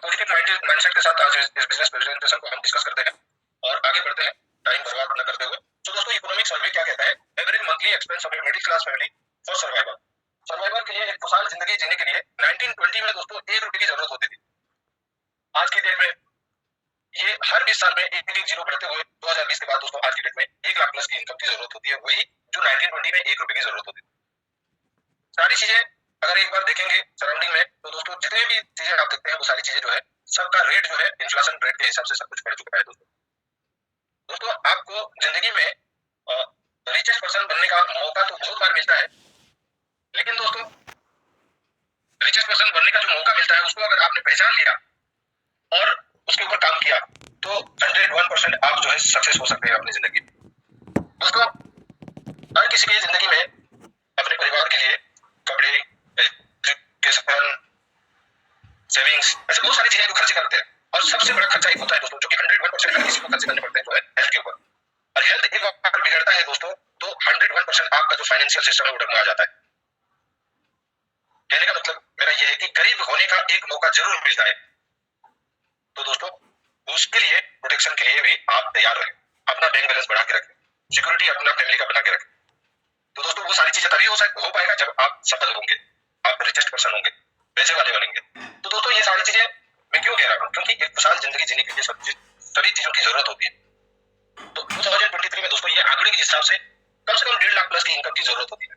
Positive mindset के साथ आज इस बिजनेस प्रेजेंटेशन को हम डिस्कस करते हैं और आगे बढ़ते हैं टाइम बर्बाद न करते हुए। तो दोस्तों इकोनॉमिक सर्वे क्या कहता है? Average monthly expense of a middle class family for survival. Survival के लिए एक खुशहाल जिंदगी जीने के लिए 1920 में दोस्तों 1 रुपए की जरूरत होती थी। आज की डेट में ये हर 20 साल में एक जीरो बढ़ते हुए 2020 के बाद दोस्तों आज की डेट में 1 लाख प्लस की इनकम की जरूरत होती है, वही जो 1920 में 1 रुपए की जरूरत होती थी। सारी चीजें अगर एक बार देखेंगे सराउंडिंग में तो दोस्तों जितने भी चीजें आप देखते हैं वो सारी चीजें जो है सबका रेट जो है इन्फ्लेशन रेट के हिसाब से सब कुछ बढ़ चुका है। दोस्तों आपको जिंदगी में रिचेस्ट पर्सन बनने का मौका तो बहुत बार मिलता है, लेकिन दोस्तों रिचेस्ट पर्सन बनने का जो मौका मिलता है उसको अगर आपने पहचान लिया और उसके ऊपर काम किया तो 101% आप जो है सक्सेस हो सकते हैं अपनी जिंदगी। दोस्तों हर किसी की जिंदगी में अपने परिवार के लिए कपड़े, एजुकेशन, सेविंग्स, ऐसे बहुत सारी चीजें जो खर्च करते हैं और सबसे बड़ा खर्चा एक होता है दोस्तों जो कि 101% हर किसी को खर्च करने पड़ते हैं, जो है हेल्थ के ऊपर। और हेल्थ एक बार बिगड़ता है दोस्तों तो 101% आपका जो फाइनेंशियल सिस्टम है वो डगमगा जाता है। कहने का मतलब मेरा ये है कि गरीब होने का एक मौका जरूर मिलता है, तो दोस्तों उसके लिए प्रोटेक्शन के लिए भी आप तैयार रहें, अपना बैंक बैलेंस बढ़ा के रखें, सिक्योरिटी अपना फैमिली का बना के रखें। तो दोस्तों वो सारी चीजें तभी हो पाएगा जब आप सफल होंगे, आप रिचेस्ट पर्सन होंगे, पैसे वाले बनेंगे। तो दोस्तों ये सारी चीजें मैं क्यों कह रहा हूँ, क्योंकि एक खुशहाल जिंदगी जीने के लिए सभी चीजों की जरूरत होती है। तो 2023 में दोस्तों ये आंकड़े के हिसाब से कम 1.5 लाख प्लस की इनकम की जरूरत होती है।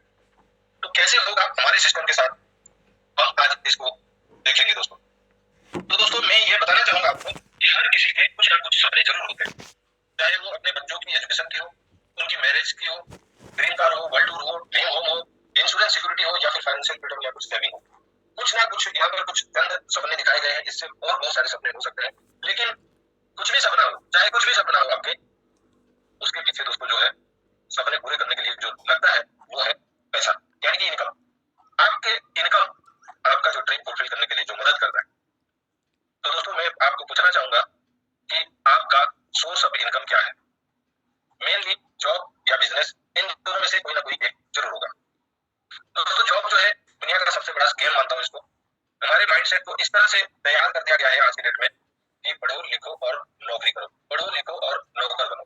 तो कैसे होगा हमारे सिस्टम के साथ, हम आज इसको देखेंगे दोस्तों। तो दोस्तों मैं ये बताना चाहूंगा आपको कि हर किसी के कुछ ना कुछ सपने जरूर होते हैं, चाहे वो अपने बच्चों की एजुकेशन की हो, उनकी मैरिज की हो, ड्रीम कार हो, वर्ल्ड टूर हो, ड्रीम होम हो, इंश्योरेंस सिक्योरिटी हो या फिर फाइनेंशियल फ्रीडम या कुछ सेविंग हो। कुछ ना कुछ यहाँ पर कुछ चंद सपने दिखाए गए हैं, इससे और बहुत सारे सपने हो सकते हैं, लेकिन कुछ भी सपना हो, चाहे कुछ भी सपना हो आपके, उसके पीछे दोस्तों जो है सपने पूरे करने के लिए जो लगता है वो है पैसा, यानी कि इनकम। आपके इनकम आपका जो ड्रीम फुलफिल करने के लिए जो मदद करता है। तो दोस्तों मैं आपको पूछना चाहूंगा कि आपका सोर्स ऑफ इनकम क्या है? मेनली जॉब या बिजनेस, इन दोनों में से कोई ना कोई एक जरूर होगा। तो दोस्तों जॉब जो है दुनिया का सबसे बड़ा स्कैम मानता हूं इसको। हमारे माइंडसेट को इस तरह से तैयार कर दिया गया है आज की डेट में कि पढ़ो लिखो और नौकरी करो, पढ़ो लिखो और नौकर बनो,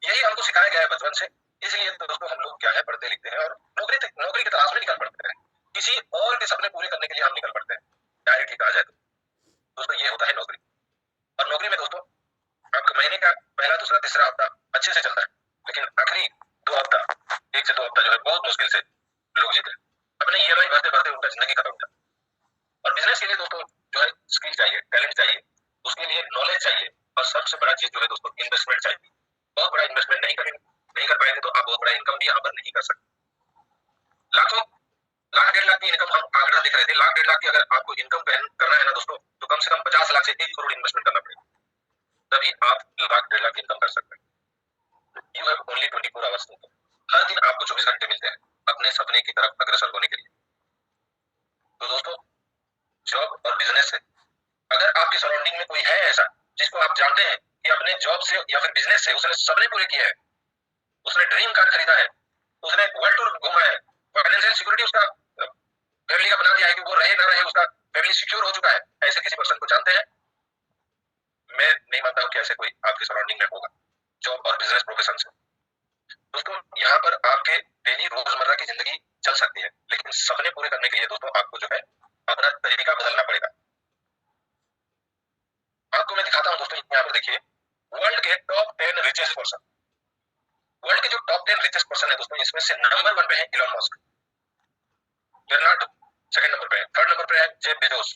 यही हमको सिखाया गया है बचपन से। इसलिए तो दोस्तों हम लोग क्या है पढ़ते लिखते हैं और नौकरी की तलाश में निकल पड़ते हैं, किसी और के सपने पूरे करने के लिए हम निकल पड़ते हैं, डायरेक्टली कहा जाए तो दोस्तों ये होता है नौकरी। और नौकरी में दोस्तों आपका महीने का पहला दूसरा तीसरा हफ्ता अच्छे से चलता है, लेकिन आखिरी 2 हफ्ता, 1 से 2 हफ्ता जो है बहुत मुश्किल से लोग जीते हैं, अपने EMI भरते भरते उनका जिंदगी खत्म हो जाता है। और बिजनेस के लिए दोस्तों जो है स्किल चाहिए, टैलेंट चाहिए, उसके लिए नॉलेज चाहिए और सबसे बड़ा चीज जो है दोस्तों इन्वेस्टमेंट चाहिए। बहुत बड़ा इन्वेस्टमेंट नहीं कर पाएंगे तो आप बहुत बड़ा इनकम भी यहाँ पर नहीं कर सकते। लाखों लाख 1.5 लाख की इनकम हम आंकड़ा देख रहे थे, लाख 1.5 लाख की अगर आपको इनकम करना है ना दोस्तों तो कम से कम 50 लाख से 1 करोड़ इन्वेस्टमेंट करना पड़ेगा, तभी आप लाख 1.5 लाख इनकम कर सकते हैं। You have only 24 hours. हर दिन आपको 24 घंटे मिलते हैं अपने सपने की तरफ अग्रसर होने के लिए। तो दोस्तों जॉब और बिजनेस से अगर आपके सराउंडिंग में कोई है ऐसा जिसको आप जानते हैं कि अपने जॉब से या फिर बिजनेस से उसने सपने पूरे किए हैं, उसने ड्रीम कार खरीदा है, उसने वर्ल्ड टूर घूमा है, फाइनेंशियल सिक्योरिटी उसका फैमिली का बना दिया है कि वो रहे ना रहे उसका फैमिली सिक्योर हो चुका है, ऐसे किसी पर्सन को जानते हैं? मैं नहीं मानता हूं कि ऐसे कोई आपके सराउंडिंग में होगा जॉब और बिजनेस प्रोफेशन से। दोस्तों यहाँ पर आपके डेली रोजमर्रा की जिंदगी चल सकती है, लेकिन सपने पूरे करने के लिए दोस्तों आपको जो है अपना तरीका बदलना पड़ेगा। आपको मैं दिखाता हूं दोस्तों, यहाँ पर देखिए वर्ल्ड के टॉप 10 रिचेस्ट पर्सन। वर्ल्ड के जो टॉप 10 रिचेस्ट पर्सन है दोस्तों, इसमें से नंबर 1 पे है इलॉन मस्क, लेonardo सेकंड नंबर पे है, थर्ड नंबर पे है Jeff Bezos,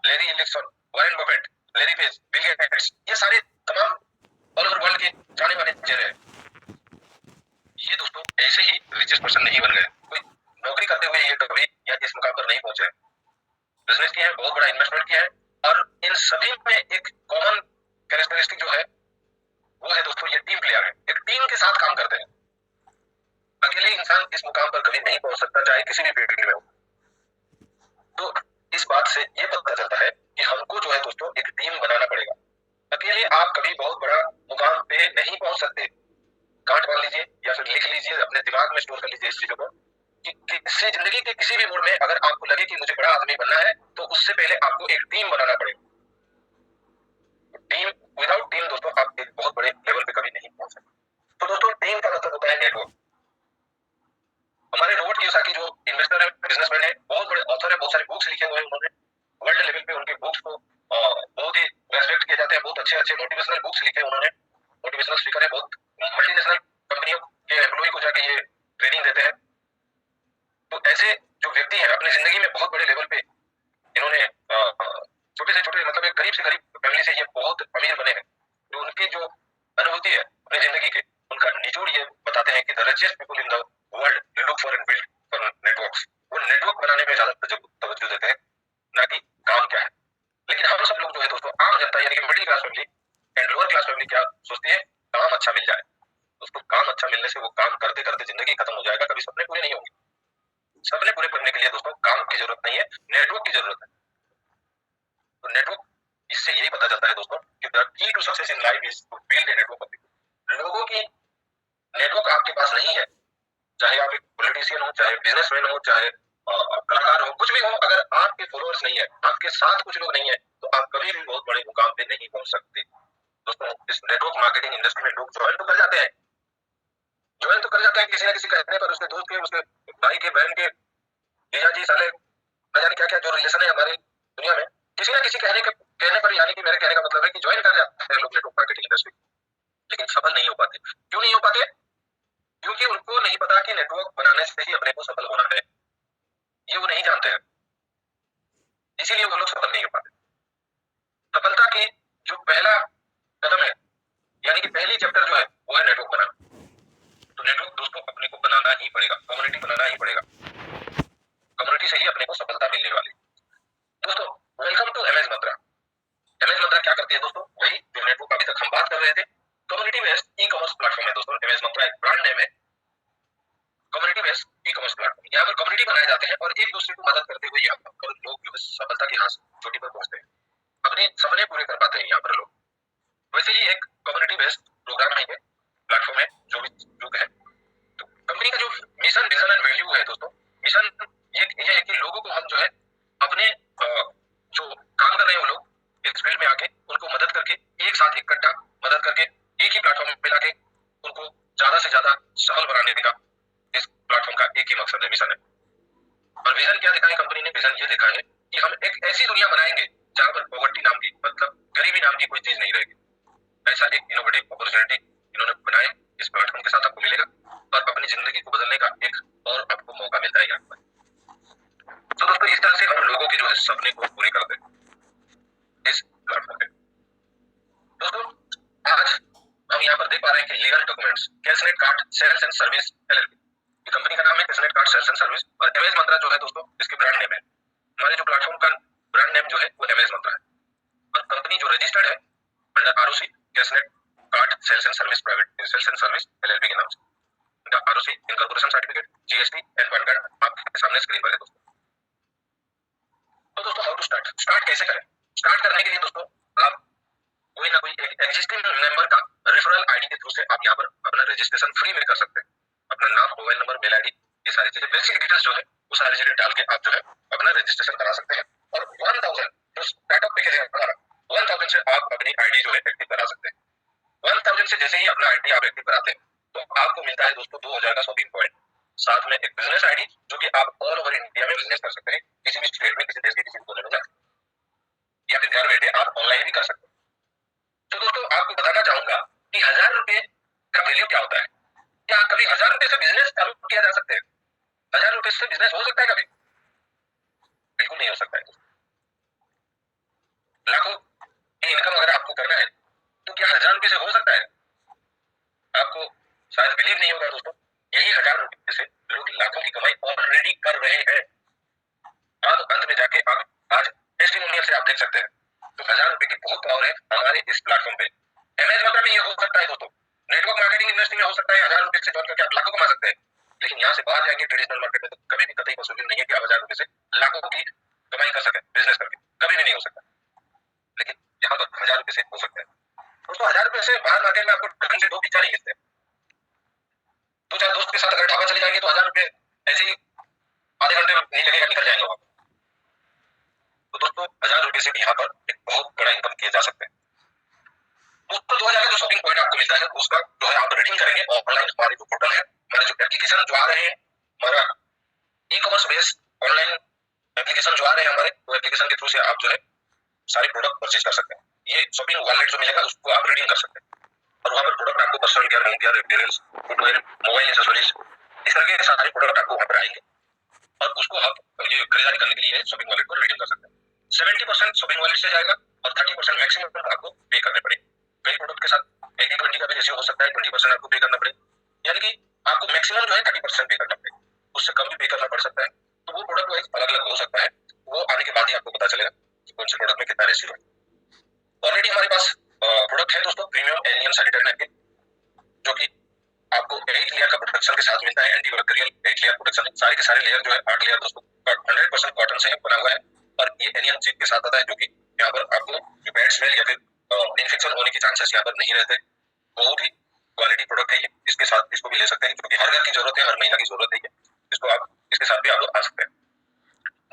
Larry Ellison, Warren Buffett, Larry Page, Bill Gates. ये सारे तमाम ऑल ओवर वर्ल्ड के जाने माने चेहरे हैं। ये दोस्तों ऐसे ही रिचेस्ट पर्सन नहीं बन गए, कोई नौकरी करते हुए ये कभी या इस मुकाम पर नहीं पहुंचे, बिजनेस किया है, बहुत बड़ा इन्वेस्टमेंट किया है। और इन सभी में एक कॉमन कैरेक्टरिस्टिक जो है वो है दोस्तों ये टीम प्लेयर है, एक टीम के साथ काम करते हैं। अकेले इंसान इस मुकाम पर कभी नहीं पहुंच सकता, चाहे किसी भी फील्ड में हो। तो इस बात से ये पता चलता है कि हमको जो है दोस्तों एक टीम बनाना पड़ेगा। अकेले आप कभी बहुत बड़ा मुकाम पे नहीं पहुंच सकते। गांठ बांध लीजिए या फिर लिख लीजिए, अपने दिमाग में स्टोर कर लीजिए इस चीजों को कि किसी जिंदगी के किसी भी मोड़ में अगर आपको लगे कि मुझे बड़ा आदमी बनना है तो उससे पहले आपको एक टीम बनाना पड़ेगा। विदाउट टीम दोस्तों आप एक बहुत बड़े लेवल पे कभी नहीं पहुंच सकते। तो दोस्तों टीम का मतलब होता है नेटवर्क। हमारे रोबोट कियोसाकी जो इन्वेस्टर है, बिजनेसमैन है, बहुत बड़े ऑथर है, बहुत सारी बुक्स लिखे हुए हैं उन्होंने। वर्ल्ड लेवल पे उनके बुक्स को बहुत ही रेस्पेक्ट किया जाता है। बहुत अच्छे अच्छे मोटिवेशनल बुक्स लिखे उन्होंने। मोटिवेशनल स्पीकर है, बहुत मल्टीनेशनल कंपनियों के एम्प्लॉय को जाके ये ट्रेनिंग देते हैं। तो ऐसे जो व्यक्ति है अपनी जिंदगी में बहुत बड़े लेवल पे इन्होंने छोटे से छोटे मतलब एक गरीब से गरीब फैमिली से ये बहुत अमीर बने हैं। जो उनकी जो अनुभूति है अपनी जिंदगी के, उनका निचोड़ ये बताते हैं कि the richest people in the world look for and build for networks. वो नेटवर्क बनाने में ज्यादा तवज्जो देते हैं, ना कि काम क्या है। लेकिन हम सब लोग जो है दोस्तों आम जनता यानी कि middle class family and lower class family क्या सोचती है, काम अच्छा मिल जाए। दोस्तों काम अच्छा मिलने से वो काम करते करते जिंदगी खत्म हो जाएगा, कभी सपने पूरे नहीं होंगे। सपने पूरे करने के लिए दोस्तों काम की जरूरत नहीं है, नेटवर्क की जरूरत है। तो नेटवर्क, इससे यही पता चलता है दोस्तों कि the key to success in life is to build a network of people. लोगों की नेटवर्क आपके पास नहीं है, चाहे आप एक पॉलिटिशियन हो, चाहे बिजनेसमैन हो, चाहे कलाकार हो, कुछ भी हो, अगर आपके फॉलोअर्स नहीं है, आपके साथ कुछ लोग नहीं है, तो आप कभी भी बहुत बड़े मुकाम पे नहीं पहुंच सकते। दोस्तों इस नेटवर्क मार्केटिंग इंडस्ट्री में लोग ज्वाइन तो कर जाते हैं, ज्वाइन तो कर जाते हैं किसी ना किसी कहने पर, उसके दोस्त के, उसके भाई के, बहन के, भैया जी साले न जाने क्या क्या जो रिलेशन है हमारी दुनिया में, किसी ना किसी कहने पर, यानी कि मेरे कहने का मतलब है कि ज्वाइन कर जाते हैं लोग नेटवर्क मार्केटिंग इंडस्ट्री, लेकिन सफल नहीं हो पाते। क्यों नहीं हो पाते? क्योंकि उनको नहीं पता कि नेटवर्क बनाने से ही अपने को सफल होना है। ये वो नहीं जानते हैं, इसीलिए वो लोग सफल नहीं हो पाते। सफलता की जो पहला कदम है, यानी कि पहली चैप्टर जो है वो है नेटवर्क बनाना। तो नेटवर्क दोस्तों अपने को बनाना ही पड़ेगा, कम्युनिटी बनाना ही पड़ेगा। कम्युनिटी से ही अपने को सफलता मिलने वाली। दोस्तों welcome to MS Mantra. MS Mantra क्या करती है दोस्तों? वही जो नेटवर्क अभी तक हम बात कर रहे थे, community based e commerce platform है दोस्तों। एमएस मंत्रा एक ब्रांड नेम है, community based e commerce platform. यहाँ पर कम्युनिटी बनाए जाते हैं और एक दूसरे को मदद करते हुए यहाँ पर लोग जो है सफलता की चोटी पर पहुंचते हैं, अपने सपने पूरे कर पाते हैं यहाँ पर लोग। वैसे ही एक कम्युनिटी बेस्ड प्रोग्राम है, ये प्लेटफॉर्म है, जो भी लोग है। तो कंपनी का जो मिशन, विजन एंड वैल्यू है दोस्तों, मिशन ये है कि लोगों को हम जो है अपने जो काम कर रहे हैं वो लोग इस फील्ड में आके उनको मदद करके, एक साथ इकट्ठा मदद करके एक ही प्लेटफॉर्म पे लाके उनको ज्यादा से ज्यादा सफल बनाने का इस प्लेटफॉर्म का एक ही मकसद है, मिशन है। और विजन क्या देखा है कंपनी ने? विजन ये देखा है कि हम एक ऐसी दुनिया बनाएंगे जहां पर पॉवर्टी नाम की, मतलब गरीबी नाम की कोई चीज नहीं रहेगी। ऐसा एक इनोवेटिव अपॉर्चुनिटी इन्होंने बनाया, इस प्लेटफॉर्म के साथ आपको मिलेगा और अपनी जिंदगी को बदलने का एक और आपको मौका मिलता है यहाँ पर। तो दोस्तों इस तरह से हम लोगों के जो है सपने को पूरे करते हैं इस प्लेटफॉर्म पे। दोस्तों आज हम यहाँ पर देख पा रहे हैं कि legal documents, Cashnet card sales and service LLP, ये कंपनी का नाम है, Cashnet card sales and service. और एमएस मंत्रा जो है दोस्तों इसकी ब्रांड नेम है। हमारे जो प्लेटफॉर्म का ब्रांड नेम जो है वो एमएस मंत्रा है, और कंपनी जो रजिस्टर्ड है under ROC Cashnet card sales and service private, sales and service LLP के नाम से। ROC incorporation certificate, GST and PAN card आपके सामने स्क्रीन पर है दोस्तों। तो दोस्तों हाउ टू स्टार्ट कैसे करें? स्टार्ट करने के लिए दोस्तों आप कोई ना कोई एक एग्जिस्टिंग मेंबर का रेफरल आईडी के थ्रू से आप यहाँ पर अपना रजिस्ट्रेशन फ्री में कर सकते हैं। अपना नाम, मोबाइल नंबर, मेल आईडी, ये सारी चीजें, बेसिक डिटेल्स जो है वो सारी चीजें डाल के आप जो है अपना रजिस्ट्रेशन करा सकते हैं। और 1000 जो स्टार्टअप पैकेज है हमारा, 1000 से आप अपनी आईडी जो है एक्टिव करा सकते हैं। 1000 से जैसे ही अपना आईडी आप एक्टिव कराते हैं तो आपको मिलता है दोस्तों 2000 का शॉपिंग पॉइंट, साथ में एक बिजनेस आईडी जो कि आप ऑल ओवर इंडिया में बिजनेस कर सकते हैं, किसी भी स्टेट में, किसी देश के किसी कोने में जाकर, या फिर घर बैठे आप ऑनलाइन भी कर सकते हैं। तो दोस्तों आपको बताना चाहूंगा कि 1000 रुपए का वैल्यू क्या होता है। क्या कभी 1000 रुपए से बिजनेस चालू किया जा सकते हैं? 1000 रुपए से बिजनेस हो सकता है कभी? बिल्कुल नहीं हो सकता है। लाखों की इनकम अगर आपको करना है तो क्या 1000 रुपए से हो सकता है? आपको शायद बिलीव नहीं होगा दोस्तों, यही 1000 रुपए से लोग लाखों की कमाई ऑलरेडी कर रहे हैं। अब अंत में जाके आप आज टेस्टिमोनियल से आप देख सकते हैं। तो 1000 रुपए की बहुत पावर है हमारे इस प्लेटफॉर्म पे। एमएस मंत्रा में ये हो सकता है दोस्तों, नेटवर्क मार्केटिंग इंडस्ट्री में हो सकता है 1000 रुपए से ज्वाइन करके आप लाखों कमा सकते हैं। लेकिन यहाँ से बाहर जाएंगे ट्रेडिशनल मार्केट में तो कभी भी कतई पॉसिबल नहीं है कि आप 1000 रुपए से लाखों की कमाई कर सकें बिजनेस करके, कभी भी नहीं हो सकता। लेकिन यहाँ पर 1000 रुपए से हो सकता है दोस्तों। 1000 रुपए से बाहर मार्केट में आपको ढंग से 2 पिज्जा नहीं मिलते। 2-4 दोस्त के साथ अगर ढाबा चले जाएंगे तो 1000 रुपए ऐसे ही आधे घंटे में नहीं लगेगा, निकल जाएंगे वहां। तो दोस्तों 1000 रुपए से भी यहाँ पर एक बहुत बड़ा इनकम किया जा सकता है। उसको जो है जो शॉपिंग पॉइंट आपको मिलता है उसका जो है आप रेटिंग करेंगे ऑनलाइन। हमारे जो पोर्टल है, हमारे जो एप्लीकेशन जो आ रहे हैं, हमारा e commerce based online application जो आ रहे हैं हमारे, वो एप्लीकेशन के थ्रू से आप जो है सारे प्रोडक्ट परचेज कर सकते हैं। ये शॉपिंग वॉलेट जो मिलेगा उसको आप रेटिंग कर सकते हैं और वहाँ पर प्रोडक्ट आपको personal care, home care, appearance, footwear, mobile accessories, इस तरह के सारे प्रोडक्ट आपको वहाँ पर आएंगे और उसको आप ये खरीदारी करने के लिए शॉपिंग वॉलेट को रेटिंग कर सकते हैं। 70% शॉपिंग वॉलेट से जाएगा और 30% मैक्सिमम आपको पे करने पड़ेंगे। कई प्रोडक्ट के साथ 80-20 का भी रेशियो हो सकता है, 20% आपको पे करना पड़े, यानी कि आपको मैक्सिमम जो है 30% पे करना पड़ेगा, उससे कम भी पे करना पड़ सकता है। तो वो प्रोडक्ट वाइज अलग अलग हो सकता है, वो आने के बाद ही आपको पता चलेगा कि कौन से प्रोडक्ट में कितना रेशियो है। ऑलरेडी हमारे पास प्रोडक्ट है दोस्तों, प्रीमियम एलियन सैनिटरी नैपकिन, जो कि आपको 8 लेयर का प्रोटेक्शन के साथ मिलता है, एंटी बैक्टीरियल 8 लेयर प्रोटेक्शन। सारे के सारे लेयर जो है 8 लेयर दोस्तों 100% कॉटन से बना हुआ है और ये एलियन चिप के साथ आता है, जो कि यहाँ पर आपको जो बैड स्मेल या फिर इन्फेक्शन होने के चांसेस यहाँ पर नहीं रहते। बहुत ही क्वालिटी प्रोडक्ट है ये, इसके साथ इसको भी ले सकते हैं क्योंकि हर घर की जरूरत है, हर महिला की जरूरत है, इसको आप इसके साथ भी आप लोग आ सकते हैं।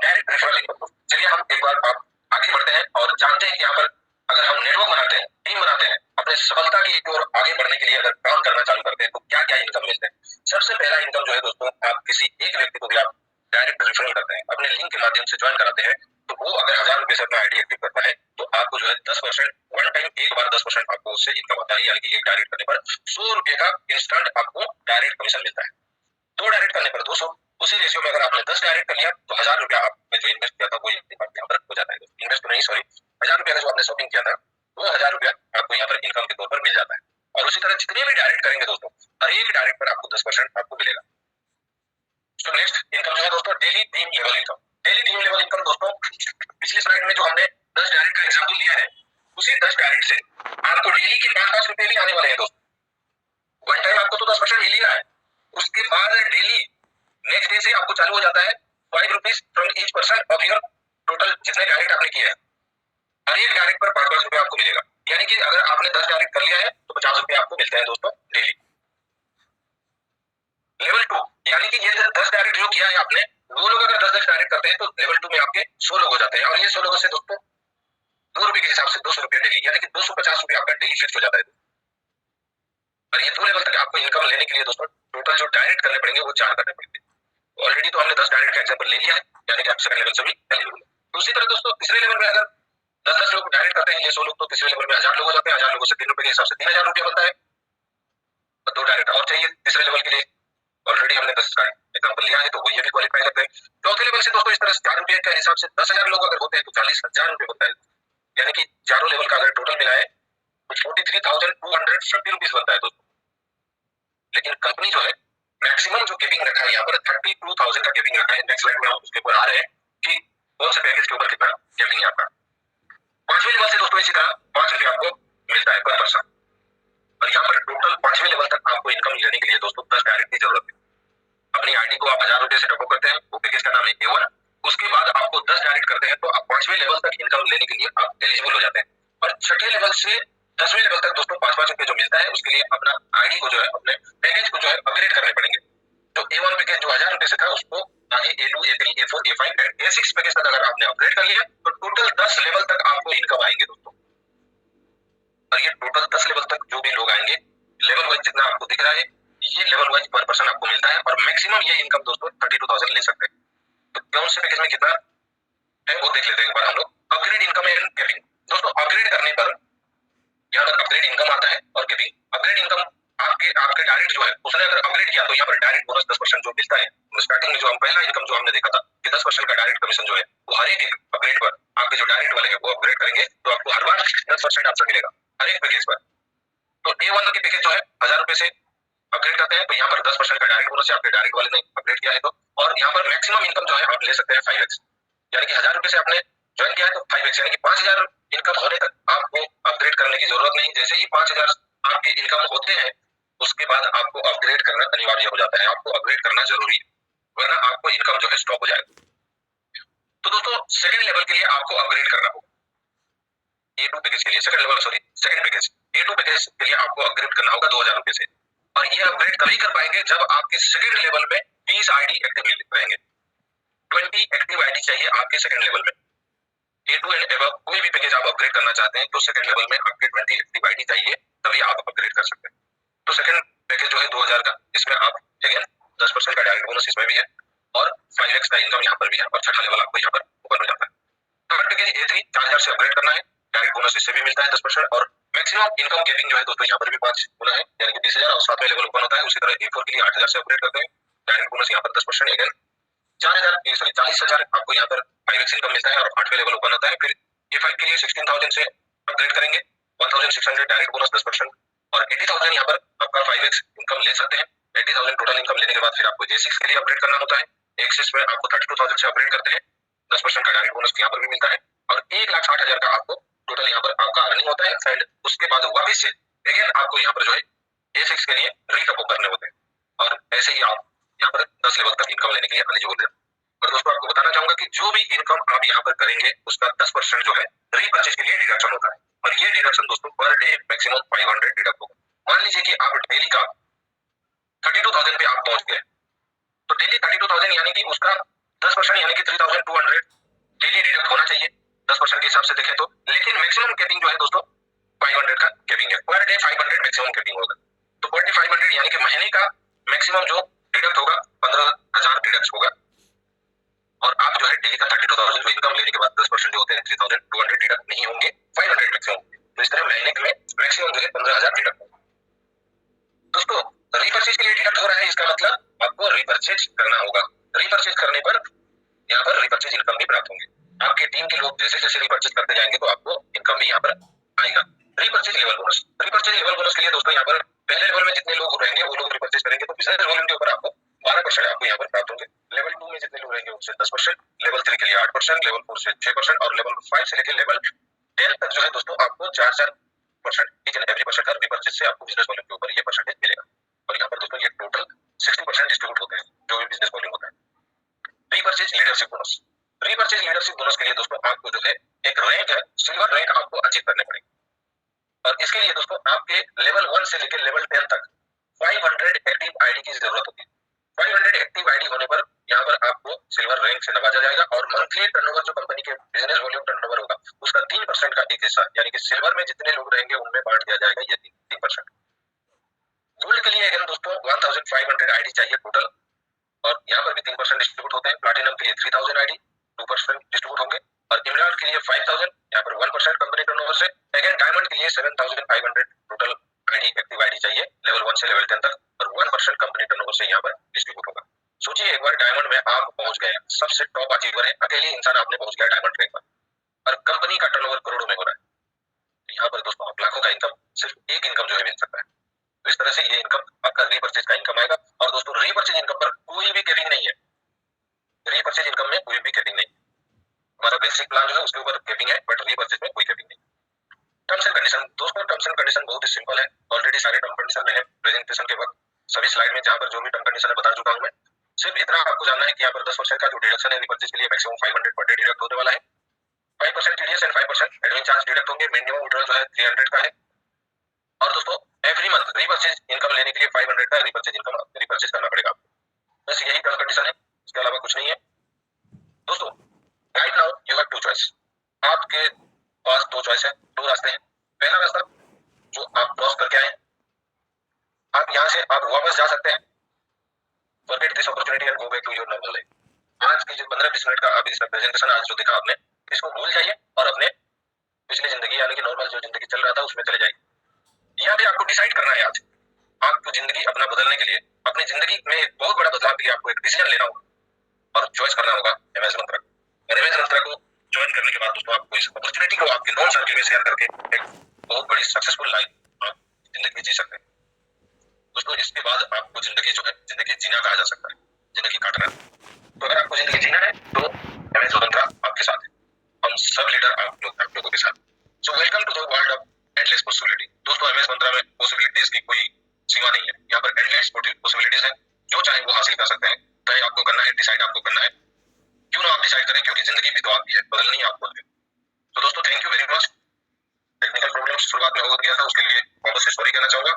डायरेक्ट रेफरल इनकम, चलिए हम एक बार आप आगे बढ़ते हैं और जानते हैं कि यहाँ पर अगर हम नेटवर्क बनाते हैं, टीम बनाते हैं, अपने सफलता की ओर आगे बढ़ने के लिए अगर काम करना चालू करते हैं तो क्या क्या इनकम मिलते हैं। सबसे पहला इनकम जो है दोस्तों, आप किसी एक व्यक्ति को भी आप डायरेक्ट रेफरल करते हैं, अपने लिंक के माध्यम से ज्वाइन कराते हैं, तो वो अगर 1000 रुपए से अपना आईडी एक्टिव करता है तो आपको जो है 10% वन टाइम एक बार 10% आपको उससे इनकम आता है, यानी कि एक डायरेक्ट करने पर 100 रुपए का इंस्टेंट आपको डायरेक्ट कमीशन मिलता है। 2 डायरेक्ट करने पर 200, उसी रेशियो में अगर आपने 10 डायरेक्ट कर लिया तो 1000 रुपया आपने जो इन्वेस्ट किया था वो यहाँ पर हो जाता है। इन्वेस्ट तो नहीं, सॉरी, 1000 रुपया का जो आपने शॉपिंग किया था वो 1000 रुपया आपको यहाँ पर इनकम के तौर पर मिल जाता है। और उसी तरह जितने भी डायरेक्ट करेंगे दोस्तों, हर एक डायरेक्ट पर आपको 10% आपको मिलेगा। तो नेक्स्ट इनकम जो है दोस्तों, daily team level income. Daily team level income दोस्तों, पिछली स्लाइड में जो हमने 10 डायरेक्ट का एग्जाम्पल लिया है, उसी 10 डायरेक्ट से आपको डेली के 5-5 रुपए भी आने वाले हैं दोस्तों। वन टाइम आपको तो 10% मिल ही रहा है, उसके बाद डेली नेक्स्ट डे से आपको चालू हो जाता है 5 rupees from each person of your total जितने डायरेक्ट आपने किए हैं। हर एक डायरेक्ट पर 5-5 रुपए आपको मिलेगा, यानी कि अगर आपने 10 डायरेक्ट कर लिया है तो 50 रुपए आपको मिलते हैं दोस्तों डेली। लेवल 2, यानी कि ये 10 डायरेक्ट जो किया है आपने, वो लोग अगर 10-10 डायरेक्ट करते हैं तो लेवल 2 में आपके 100 लोग हो जाते हैं और ये 100 लोगों से दोस्तों 2 रुपए के हिसाब से 200 रुपए डेली, यानी कि 250 रुपए आपका डेली फिक्स हो जाता है। और ये 2 लेवल तक आपको इनकम लेने के लिए दोस्तों टोटल जो डायरेक्ट करने पड़ेंगे वो 4 करने पड़ेंगे। ऑलरेडी तो हमने 10 डायरेक्ट का एग्जांपल ले लिया है, यानी कि आप सेकंड लेवल से भी एलिजिबल है। उसी तरह दोस्तों तीसरे लेवल में अगर 10-10 लोग डायरेक्ट करते हैं, ये 100 लोग, तो तीसरे लेवल में 1000 लोग हो जाते हैं। 1000 लोगों से 3 रुपए के हिसाब से 3000 रुपया बनता है। तो 2 डायरेक्ट और चाहिए तीसरे लेवल के लिए, ऑलरेडी हमने 10 का एग्जांपल लिया है तो वो ये भी क्वालिफाई करते हैं। चौथे लेवल से दोस्तों इस तरह से 4 रुपए के हिसाब से 10,000 लोग अगर होते हैं तो 40,000 रुपए होता है, यानी कि चारों लेवल का अगर टोटल मिलाए तो 43,250 रुपीज बनता है दोस्तों। लेकिन कंपनी जो है मैक्सिमम जो केपिंग रखा है यहाँ पर 32,000 का केपिंग रखा है। नेक्स्ट स्लाइड में हम उसके ऊपर आ रहे हैं कि कौन से पैकेज के ऊपर कितना केपिंग है आपका। 5वें लेवल से दोस्तों इसी तरह 5 रुपए आपको मिलता है पर पर्सन और यहाँ पर टोटल 5वें लेवल तक आपको इनकम लेने के लिए दोस्तों 10 डायरेक्ट की जरूरत है। अपनी आईडी को आप 1000 रुपए से टॉपअप करते हैं, वो पैकेज का नाम है A1। उसके बाद आपको 10 डायरेक्ट करते हैं तो आप 5वें लेवल तक इनकम लेने के लिए आप एलिजिबल हो जाते हैं। और छठे लेवल से 10वें लेवल तक दोस्तों 5-5 रुपए जो मिलता है उसके लिए अपना आईडी को जो है अपने पैकेज को जो है अपग्रेड करने पड़ेंगे। तो A1 पैकेज जो 1000 रुपए से था उसको आगे A2, A3, A4, A5 and A6 package तक अगर आपने अपग्रेड कर लिया तो टोटल 10 लेवल तक आपको इनकम आएंगे दोस्तों। और ये टोटल 10 लेवल तक जो भी लोग आएंगे, लेवल वाइज जितना आपको दिख रहा है ये लेवल वाइज पर पर्सन आपको मिलता है और मैक्सिमम ये इनकम दोस्तों 32,000 ले सकते हैं। तो कौन से पैकेज में कितना है वो देख लेते हैं एक बार हम लोग। अपग्रेड इनकम एंड कैपिंग दोस्तों, अपग्रेड करने पर यहाँ पर अपग्रेड इनकम आता है और कैपिंग। अपग्रेड इनकम आपके डायरेक्ट जो है उसने अगर अपग्रेड किया तो यहाँ पर डायरेक्ट बोनस 10% जो मिलता है। स्टार्टिंग में जो हम पहला इनकम जो हमने देखा था कि 10% का डायरेक्ट कमीशन जो है वो हर एक अपग्रेड पर आपके जो डायरेक्ट वाले हैं वो अपग्रेड करेंगे तो आपको हर बार 10% आपसे मिलेगा हर एक पैकेज पर। तो A1 के पैकेज जो है 1000 रुपए से अपग्रेड करते हैं तो यहाँ पर 10% का डायरेक्ट बोनस है आपके डायरेक्ट वाले ने अपग्रेड किया है तो। और यहाँ पर मैक्सिमम इनकम जो है आप ले सकते हैं 5x, यानी कि 1000 रुपए से आपने ज्वाइन किया है तो 5x यानी कि 5000 इनकम होने तक आपको अपग्रेड करने की जरूरत नहीं। जैसे ही 5000 आपके इनकम होते हैं उसके बाद आपको अपग्रेड करना अनिवार्य हो जाता है, आपको अपग्रेड करना जरूरी है, वरना आपको इनकम जो है स्टॉप हो जाएगा। तो दोस्तों सेकंड लेवल के लिए आपको अपग्रेड करना होगा। A2 पैकेज के लिए सेकंड पैकेज A2 पैकेज के लिए आपको अपग्रेड करना होगा 2000 रुपए से। और ये अपग्रेड तभी कर पाएंगे जब आपके सेकंड लेवल में 20 आईडी एक्टिव रहेंगे। 20 एक्टिव आईडी चाहिए आपके सेकंड लेवल में। A2 एंड एबव कोई भी पैकेज आप अपग्रेड करना चाहते हैं तो सेकंड लेवल में आपके 20 एक्टिव आईडी चाहिए, तभी आप अपग्रेड कर सकते हैं। तो सेकंड पैकेज जो है 2000 का, इसमें आप अगेन 10% का डायरेक्ट बोनस इसमें भी है और 5x का इनकम यहाँ पर भी है और छठा लेवल आपको यहाँ पर ओपन हो जाता है। थर्ड पैकेज A3 4000 से अपग्रेड करना है, डायरेक्ट बोनस इससे भी मिलता है 10% और मैक्सिमम इनकम कैपिंग जो है दोस्तों यहाँ पर भी 5 गुना है, यानी कि 20,000 और 7वें लेवल ओपन होता है। उसी तरह A4 के लिए 8000 से अपग्रेड करते हैं, डायरेक्ट बोनस यहाँ पर 10% अगेन 40,000 आपको यहाँ पर 5x इनकम मिलता है और 8वें लेवल ओपन होता है। फिर A5 के लिए 16,000 से अपग्रेड करेंगे, 1600 डायरेक्ट बोनस 10% और 80,000 यहाँ पर आपका 5x इनकम ले सकते हैं। 80,000 टोटल इनकम लेने के बाद फिर आपको J6 के लिए अपग्रेड करना होता है। X6 में आपको 32,000 से अपग्रेड करते हैं, 10% का डायरेक्ट बोनस यहाँ पर भी मिलता है और 1,60,000 का आपको टोटल यहाँ पर आपका अर्निंग होता है। एंड उसके बाद वापिस से अगेन आपको यहाँ पर जो है A6 के लिए रीटअप करने होते हैं और ऐसे ही आप यहाँ पर 10 लेवल तक इनकम लेने के लिए एलिजिबल है। और दोस्तों आपको बताना चाहूंगा कि जो भी इनकम आप यहाँ पर करेंगे उसका 10% जो है रीपर्चेज के लिए डिडक्शन होता है और ये डिडक्शन दोस्तों पर डे मैक्सिमम 500 डिडक्ट होगा। मान लीजिए कि आप डेली का 32,000 पे आप पहुंच गए तो डेली 32,000 यानी कि उसका 10% यानी कि 3,200 डेली डिडक्ट होना चाहिए 10% के हिसाब से देखें तो। लेकिन मैक्सिमम कैपिंग जो है दोस्तों 500 का कैपिंग है, पर डे 500 मैक्सिमम कैपिंग होगा। तो पर डे 500 यानी कि महीने का मैक्सिमम जो डिडक्ट होगा 15,000 डिडक्ट होगा और आप जो है डेली का 32,000 जो इनकम लेने के बाद 10% जो होते हैं 3,200 डिडक्ट नहीं होंगे, 500 मैक्सिमम। तो इस तरह महीने में मैक्सिमम जो है 15,000 डिडक्ट होगा। दोस्तों रीपर्चेज के लिए डिडक्ट हो रहा है, इसका मतलब आपको रीपर्चेज करना होगा। रीपर्चेज करने पर यहाँ पर रीपर्चेज इनकम भी प्राप्त होंगे। आपके टीम के लोग जैसे जैसे रीपर्चेज करते जाएंगे तो आपको इनकम भी यहाँ पर आएगा। Repurchase level bonus, repurchase level bonus के लिए दोस्तों यहाँ पर पहले लेवल में जितने लोग रहेंगे वो लोग रीपर्चेज करेंगे तो बिजनेस वॉल्यूम के ऊपर आपको 12% आपको यहाँ पर प्राप्त होंगे। लेवल 2 में जितने लोग रहेंगे उनसे 10%, लेवल 3 के लिए 8%, लेवल 4 से 6% और लेवल 5 से लेकर लेवल 10 तक जो है दोस्तों आपको 4% each and every percent her repurchase से आपको बिजनेस वॉल्यूम के ऊपर ये परसेंटेज मिलेगा। और यहाँ पर दोस्तों ये टोटल 60% डिस्ट्रीब्यूट होते हैं जो भी बिजनेस वॉल्यूम होता है। Repurchase leadership bonus, repurchase leadership bonus के लिए दोस्तों आपको जो है एक रैंक है, सिल्वर रैंक आपको अचीव करने पड़ेगी और इसके लिए दोस्तों आपके लेवल 1 से लेकर लेवल 10 तक 500 एक्टिव आईडी की जरूरत होती है। 500 एक्टिव आईडी होने पर यहाँ पर आपको सिल्वर रैंक से नवाजा जाएगा और मंथली टर्नओवर जो कंपनी के बिजनेस वॉल्यूम टर्नओवर होगा उसका 3% का एक हिस्सा यानी कि सिल्वर में जितने लोग रहेंगे उनमें बांट दिया जाएगा ये 3%। गोल्ड के लिए अगेन दोस्तों 1500 आईडी चाहिए टोटल और यहाँ पर भी 3% डिस्ट्रीब्यूट होते हैं। प्लैटिनम के लिए 3000 आईडी 2% डिस्ट्रीब्यूट होंगे और इमराल्ड के लिए 5000 यहाँ पर 1% कंपनी टर्नओवर से। अगेन डायमंड के लिए 7500 टोटल आईडी एक्टिव आईडी चाहिए लेवल 1 से लेवल 10 तक और 1% कंपनी टर्नओवर से यहाँ पर डिस्ट्रीब्यूट होगा। सोचिए एक बार डायमंड में आप पहुंच गए, सबसे टॉप अचीवर है, अकेले इंसान आपने पहुंच गया डायमंड रैंक पर और कंपनी का टर्नओवर करोड़ों में हो रहा है। यहाँ पर दोस्तों आप लाखों का इनकम सिर्फ एक इनकम जो है मिल सकता है। तो इस तरह से ये इनकम आपका रीपर्चेज का इनकम आएगा और दोस्तों रीपर्चेज इनकम पर कोई भी कैपिंग नहीं है। रीपर्चेज इनकम में कोई भी कैपिंग नहीं, हमारा बेसिक प्लान जो है उसके ऊपर कैपिंग है बट रीपर्चेज में कोई कैपिंग नहीं। टर्म्स एंड कंडीशन दोस्तों, टर्म्स एंड कंडीशन बहुत ही सिंपल है, ऑलरेडी सारे टर्म कंडीशन मैंने प्रेजेंटेशन के वक्त सभी स्लाइड में जहां पर जो भी टर्म कंडीशन है बता चुका हूं मैं। सिर्फ इतना आपको जानना है कि यहाँ पर 10% का जो डिडक्शन है रीपर्चेज के लिए मैक्सिमम 500 पर डे डिडक्ट होने वाला है। 5% TDS and 5% admin charge deduct होंगे। मिनिमम विड्रॉल जो है 300 का है और दोस्तों एवरी मंथ रीपर्चेज इनकम लेने के लिए 500 का रीपर्चेज इनकम रीपर्चेज करना पड़ेगा। बस यही टर्म कंडीशन है, इसके अलावा कुछ नहीं है। दोस्तों right now you have two choice, आपके पास दो चॉइस है, दो रास्ते हैं। पहला रास्ता जो आप क्रॉस करके आए, आप यहाँ से आप वापस जा सकते हैं, forget this opportunity and go back to your normal life. आज की जो 15-20 मिनट का अभी इसका प्रेजेंटेशन आज जो देखा आपने, इसको भूल जाइए और अपने पिछली जिंदगी यानी कि नॉर्मल जो जिंदगी चल रहा था उसमें चले जाइए। यहाँ पे आपको डिसाइड करना है आज आपको जिंदगी अपना बदलने के लिए, अपनी जिंदगी में एक बहुत बड़ा बदलाव के लिए आपको एक डिसीजन लेना होगा और चॉइस करना होगा एमएस मंत्रा। और एमएस मंत्रा को ज्वाइन करने के बाद दोस्तों आपको इस अपॉर्चुनिटी को आपके नॉन सर्किल में शेयर करके एक बहुत बड़ी सक्सेसफुल लाइफ आप जिंदगी जी सकते हैं। दोस्तों इसके बाद आपको जिंदगी जो है जिंदगी जीना कहा जा सकता है, जिंदगी काटना। तो अगर आपको जिंदगी जीना है तो एमएस मंत्रा आपके साथ है, हम सब लीडर आप लोगों के साथ। So welcome to the world of endless possibility. दोस्तों एमएस मंत्रा में पॉसिबिलिटीज की कोई सीमा नहीं है, यहाँ पर एंडलेस पॉसिबिलिटीज है, जो चाहे वो हासिल कर सकते हैं। तय आपको करना है, डिसाइड आपको करना है, क्यों ना आप डिसाइड करें, क्योंकि जिंदगी भी तो आपकी है, बदलनी है आपको। तो दोस्तों thank you very much. Technical problem शुरुआत में हो गया था, उसके लिए वापस से सॉरी कहना चाहूंगा।